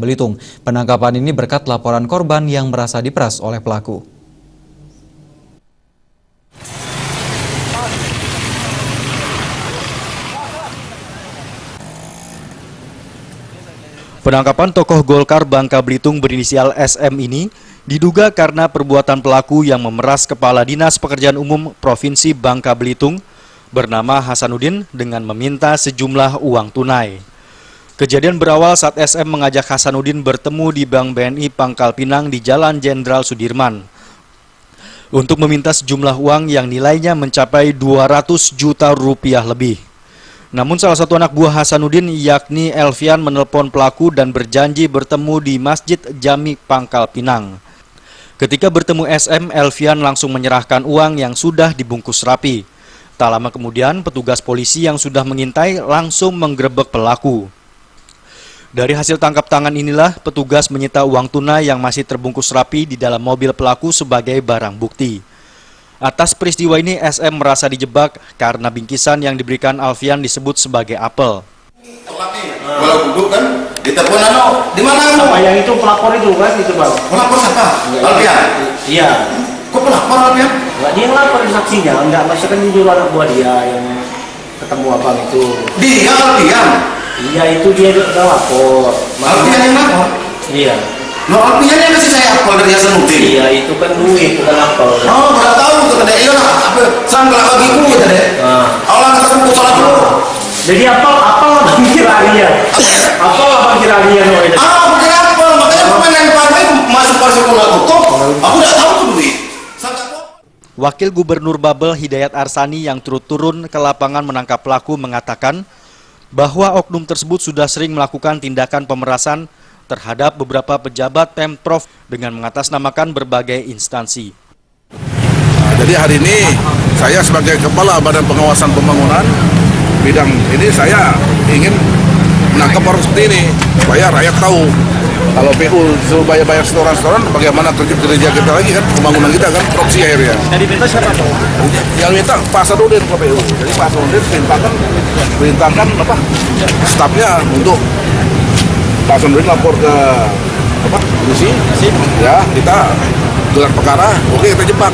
Belitung. Penangkapan ini berkat laporan korban yang merasa diperas oleh pelaku. Penangkapan tokoh Golkar Bangka Belitung berinisial SM ini diduga karena perbuatan pelaku yang memeras Kepala Dinas Pekerjaan Umum Provinsi Bangka Belitung bernama Hasanuddin dengan meminta sejumlah uang tunai. Kejadian berawal saat SM mengajak Hasanuddin bertemu di Bank BNI Pangkal Pinang di Jalan Jenderal Sudirman untuk meminta sejumlah uang yang nilainya mencapai 200 juta rupiah lebih. Namun salah satu anak buah Hasanuddin yakni Elvian menelpon pelaku dan berjanji bertemu di Masjid Jami Pangkal Pinang. Ketika bertemu SM, Elvian langsung menyerahkan uang yang sudah dibungkus rapi. Tak lama kemudian, petugas polisi yang sudah mengintai langsung menggerebek pelaku. Dari hasil tangkap tangan inilah, petugas menyita uang tunai yang masih terbungkus rapi di dalam mobil pelaku sebagai barang bukti. Atas peristiwa ini, SM merasa dijebak karena bingkisan yang diberikan Alfian disebut sebagai apel. Kalau duduk kan, ditelepon di mana kamu? Apa yang itu pelapor itu kan itu bang? Pelapor siapa? Alfian? Iya. Kok pelapor Alfian? Nggak, dia yang lapor saksinya, enggak maksudnya kan jujur anak buah dia yang ketemu abang itu. Dia Alfian? Iya itu dia udah lapor. Alfian yang lapor? Iya. No, Alfian yang kasih saya apel dari Hasanuddin? Iya itu kan duit bukan lapor. Oh, berapa tahu tuh tadi? Iya lah, apa? Sambil bagiku gitu deh. Allah ketemu salah dulu. Jadi apa abang kira dia? Apa abang kira dia no itu? Bukan apa? Makanya aku main partai masuk sekolah tutup. Aku udah tahu tuh duit. Wakil Gubernur Babel Hidayat Arsani yang turun ke lapangan menangkap pelaku mengatakan bahwa oknum tersebut sudah sering melakukan tindakan pemerasan terhadap beberapa pejabat Pemprov dengan mengatasnamakan berbagai instansi. Jadi hari ini saya sebagai Kepala Badan Pengawasan Pembangunan bidang ini saya ingin menangkap orang seperti ini supaya rakyat tahu kalau PU suruh bayar setoran-setoran bagaimana kerja kita lagi kan pembangunan kita kan korupsi akhirnya. Jadi minta siapa tuh? Yang minta Pak Hasanuddin ke PU. Jadi Pak Hasanuddin perintahkan apa stafnya untuk Pak Hasanuddin lapor ke polisi, ya kita gelar perkara, oke kita jebak.